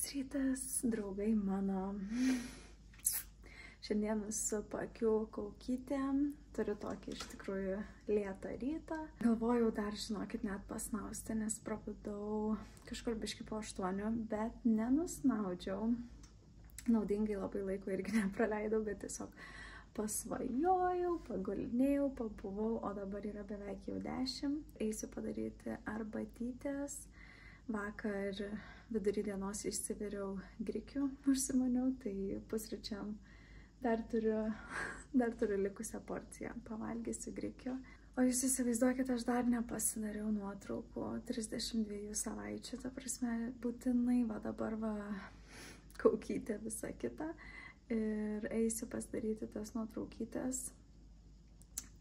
Rytas, draugai mano. Šiandien su paakių kaukytėm. Turiu tokį iš tikrųjų lėtą rytą. Galvojau dar, žinokit, net pasnausti, nes prabudau kažkur biški po 8, bet nenusnaudžiau. Naudingai labai laiko irgi nepraleidau, bet tiesiog pasvajojau, pagulinėjau, pabuvau, o dabar yra beveik jau 10. Eisiu padaryti arbatytės. Vakar vidury dienos išsiviriau grikių, užsimaniau, tai pusryčiam dar turiu likusią porciją, pavalgysiu grikių. O jūs įsivaizduokite, aš dar nepasidariau nuotraukų 32 savaičių, ta prasme, būtinai va dabar va kaukytė visą kitą ir eisiu pasidaryti tas nuotraukytes.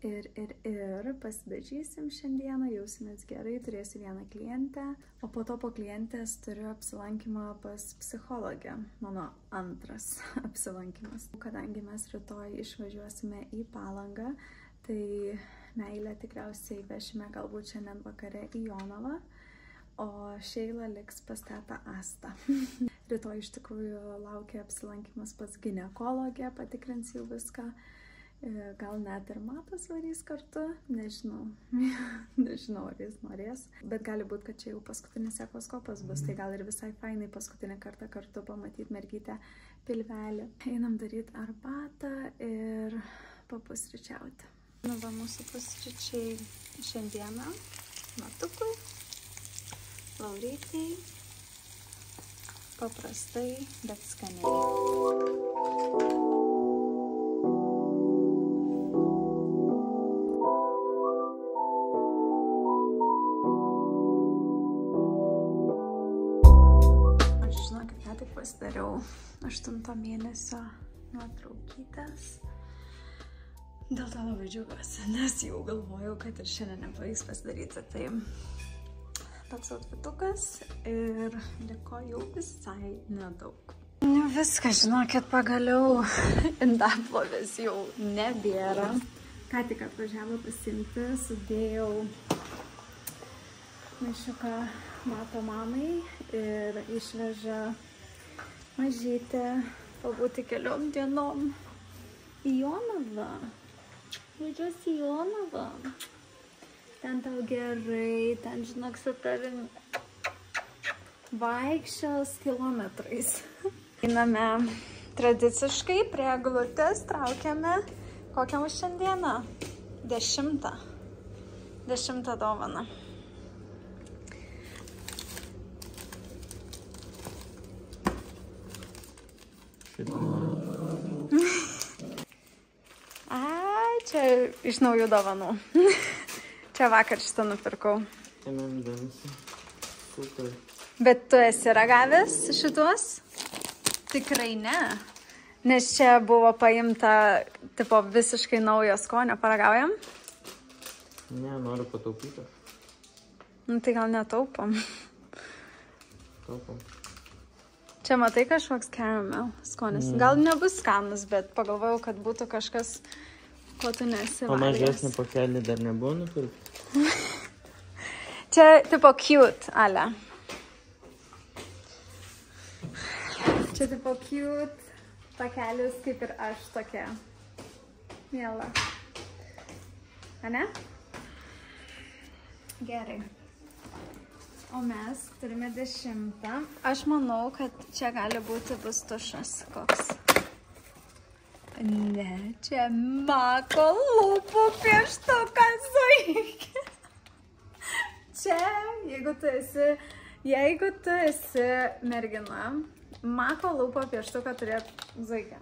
Ir pasidažysim šiandieną, jausimės gerai, turėsiu vieną klientę, o po to po klientės turiu apsilankymą pas psichologę, mano antras apsilankymas. Kadangi mes rytoj išvažiuosime į Palangą, tai Meilę tikriausiai vešime galbūt šiandien vakare į Jonavą, o Šeila liks pas tetą Astą. Rytoj iš tikrųjų laukia apsilankymas pas ginekologę, patikrins jau viską. Gal net ir Matas varys kartu, nežinau, ar jis norės, bet gali būti, kad čia jau paskutinis echoskopas bus, tai gal ir visai fainai paskutinį kartą kartu pamatyti mergytę pilvelį. Einam daryti arbatą ir papusryčiauti. Nu va, mūsų pusryčiai šiandieną Matukui, Laurytei, paprastai, bet skaniai. Pasidariau 8 mėnesio nuotraukytes. Dėl to labai džiaugiuosi, nes jau galvojau, kad ir šiandien nepavyks pasidaryti. Tai toks outfitukas ir liko jau visai nedaug. Viskas, žinokit, pagaliau indaplovės jau nebėra. Ką tik atvažiavo pasiimti, sudėjau maišiuką Mato mamai ir išveža mažytė pabūti keliom dienom į Jonavą. Važiuosi į Jonavą. Ten tau gerai, ten, žinok, su tavim vaikščios kilometrais. Einame tradiciškai prie eglutės, traukiame kokią mūsų šiandieną? 10 dovaną. Čia iš naujų dovanų. Čia vakar šitą nupirkau. Super. Bet tu esi ragavęs šituos? Tikrai ne. Nes čia buvo paimta tipo visiškai naujo skonio. Paragaujam? Ne, noriu pataupyti. Nu tai gal netaupom. Taupom. Čia matai kažkoks caramel skonis. Gal nebus skanus, bet pagalvojau, kad būtų kažkas, ko tu nesi valgęs. O mažesnį pakelį dar nebuvo nupirkti? Čia tipo cute, ale. Čia tipo cute pakelis, kaip ir aš tokia. Miela. Ane? Gerai. O mes turime 10. Aš manau, kad čia gali būti bus tušas koks. Ne, čia Mako lūpų pieštukas zuikė. Čia, jeigu tu esi mergina, Mako lūpų pieštuką turėtų zuikė.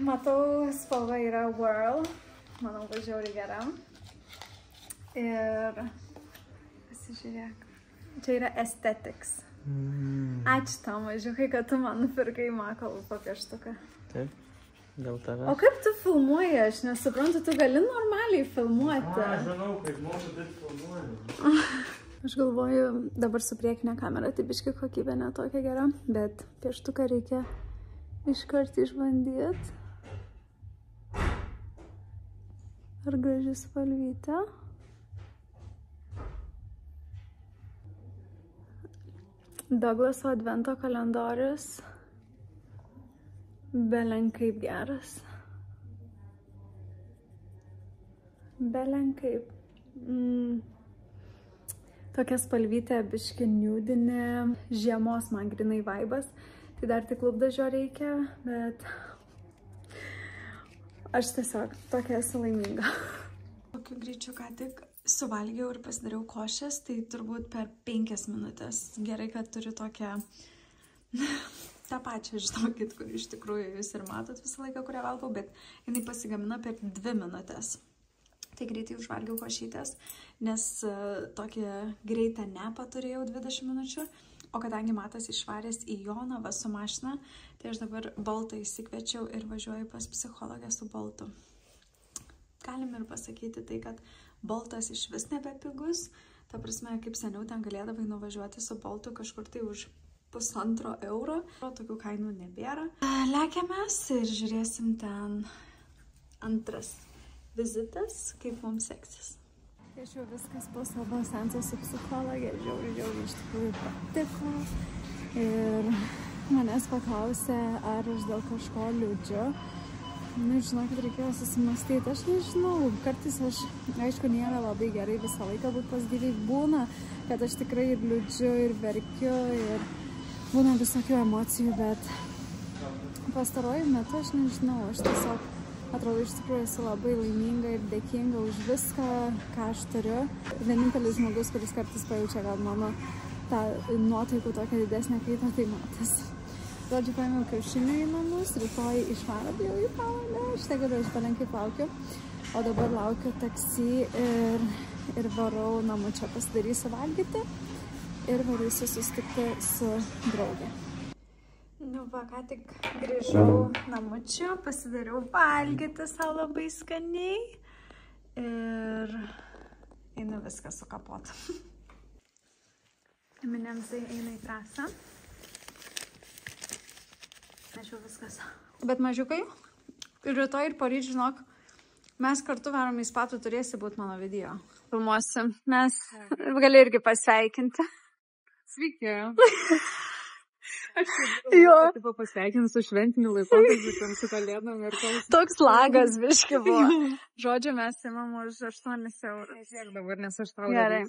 Matau, spalva yra Whirl. Manau, žiauriai gera. Ir pasižiūrėk. Čia yra Aesthetics. Ačiū tau, mažiukai, kad tu man nupirkai Mako lūpų pieštuką. Taip, dėl tavęs. O kaip tu filmuoji? Aš nesuprantu, tu gali normaliai filmuoti. Aš žinau, kaip moku taip filmuoju. Aš galvoju, dabar su priekinė kamera, tai biški kokybė netokia gera, bet pieštuką reikia iškart išbandyti. Ar graži spalvytė? Douglaso advento kalendorius. Belenkaip geras. Belenkaip. Tokia spalvytė biški niūdinė. Žiemos man grinai vaibas. Tai dar tik lūpdažio reikia, bet aš tiesiog tokia esu laiminga. Tokiu greičiu ką tik suvalgiau ir pasidariau košės, tai turbūt per 5 minutės. Gerai, kad turiu tokią tą pačią, žinokit, kur iš tikrųjų jūs ir matot visą laiką, kurią valgau, bet jinai pasigamina per 2 minutės. Tai greitai užvalgiau košytės, nes tokį greitą nepą turėjau 20 minučių, o kadangi Matas išvaręs į Jonavą su mašina, tai aš dabar Boltą įsikviečiau ir važiuoju pas psichologę su Boltu. Galim ir pasakyti tai, kad Boltas iš vis nebepigus, ta prasme, kaip seniau ten galėdavai nuvažiuoti su Boltu kažkur tai už 1,5 euro, tokių kainų nebėra. Lekiamės ir žiūrėsim ten antras vizitas, kaip mums seksis. Aš jau viskas po savo seanso su psichologė, žiauriai iš tikrųjų patiko. Ir manęs paklausė, ar aš dėl kažko liūdžiu. Nu, žinokit, reikėjo susimastyti. Aš nežinau, kartais aš, aišku, nėra labai gerai visą laiką būt pozityviai. Būna, kad aš tikrai ir liūdžiu, ir verkiu, ir būna visokių emocijų, bet pastaruoju metu aš nežinau, aš tiesiog atrodo, iš tikrųjų esu labai laiminga ir dėkinga už viską, ką aš turiu. Vienintelis žmogus, kuris kartais pajaučia gal mano tą nuotaikų tokią didesnę kaitą, tai Matas. Žodžiu, paėmiau kiaušinių į namus, rytoj išvaro bijau į Palangą, štai galiu, aš Belenkaip laukiu. O dabar laukiu taksi ir varau namo čia pasidarysiu valgyti ir varysiu susitikti su draugė. Nu va, ką tik grįžau namučiu, pasidariau valgyti savo labai skaniai ir einu viską sukapot. Eminemsai eina į trasą. Aš jau viskas. Bet mažiukai, rytoj ir poryt, žinok, mes kartu varom į spa, tu turėsi būt mano video. Filmuosi. Mes gali irgi pasveikinti. Sveiki. Aš taip pasveikinu su šventiniu laikotarpiu, su kalėdom ir koks. Toks lagas biški buvo. Žodžiu, mes imam už 8 eurų. Žiūrėk dabar, nes aš tau gerai.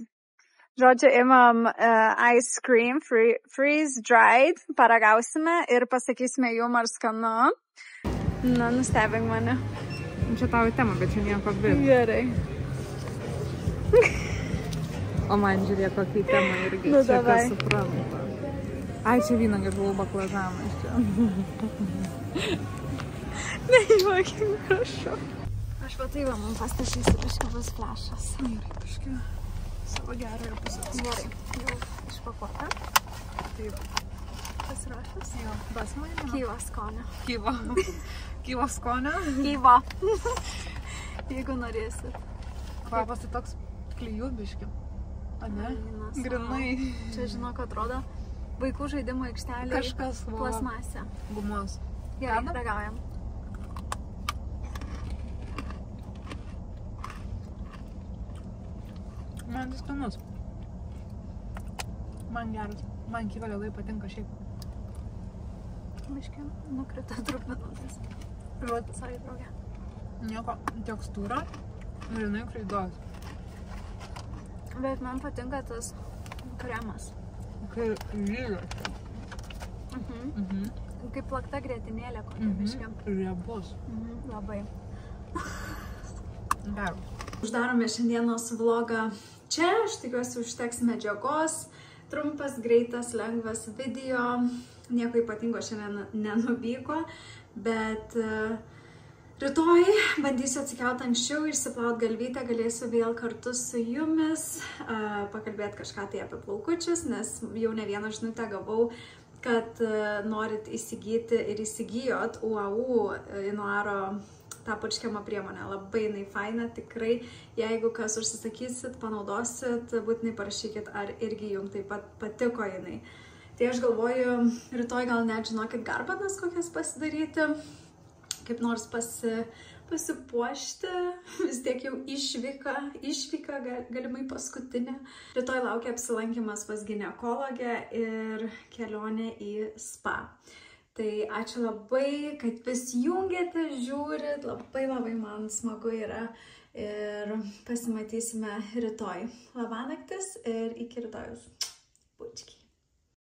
Žodžiu, imam ice cream, freeze dried, paragausime ir pasakysime jum ar skanu. Na, nustebink mane. Čia tavo tema, bet čia nieko bet. Gerai. O man žiūrėk, kokį temą irgi. Nu, čia davai. kas supranta. Ai, čia vynogai buvau baklažaną iš čia. Nejuokim, prašau. Aš va tai va, man pastašysiu, biški bus flešas. Gerai, biški. Savo gerą ir pusės. Gerai, jau išpakuota. Taip. Pasiruošęs? Jo, basmaina. Kyvo skonio. Kyvo. Kyvo skonio. Kyvo. Jeigu norėsit. Kvapas tai toks klijų biški. A ne? Grinai. Čia, žinok, atrodo vaikų žaidimo aikštelė. Kažkas buvo. Plasmasė. Gumos. Gerai, ragaujam. Man tai skanus. Man geras. Man kyva labai patinka šiaip. Biški nukrito trupinutės. Sorry, draugė. Nieko, tekstūra ir jinai kraidos. Bet man patinka tas kremas. Kai lygas. Kaip plakta grietinėlė kokia biški. Riebus. Labai. Geras. Uždarome šiandienos vlogą čia. Aš tikiuosi užteks medžiagos. Trumpas, greitas, lengvas video. Nieko ypatingo šiandien nenuvyko, bet rytoj bandysiu atsikelti anksčiau, išsiplaut galvytę, galėsiu vėl kartu su jumis pakalbėti kažką tai apie plaukučius, nes jau ne vieną žinutę gavau, kad norit įsigyti ir įsigijot UAU Inuaro tą purškiamą priemonę. Labai jinai faina, tikrai. Jeigu kas užsisakysit, panaudosit, būtinai parašykit, ar irgi jums taip pat patiko jinai. Tai aš galvoju, rytoj gal net žinokit garbanas kokias pasidaryti, kaip nors pasipuošti, vis tiek jau išvyka galimai paskutinė. Rytoj laukia apsilankimas pas ginekologę ir kelionė į spa. Tai ačiū labai, kad vis jungiate, žiūrit, labai man smagu yra ir pasimatysime rytoj. Labanaktis ir iki rytojus. Bučkiai.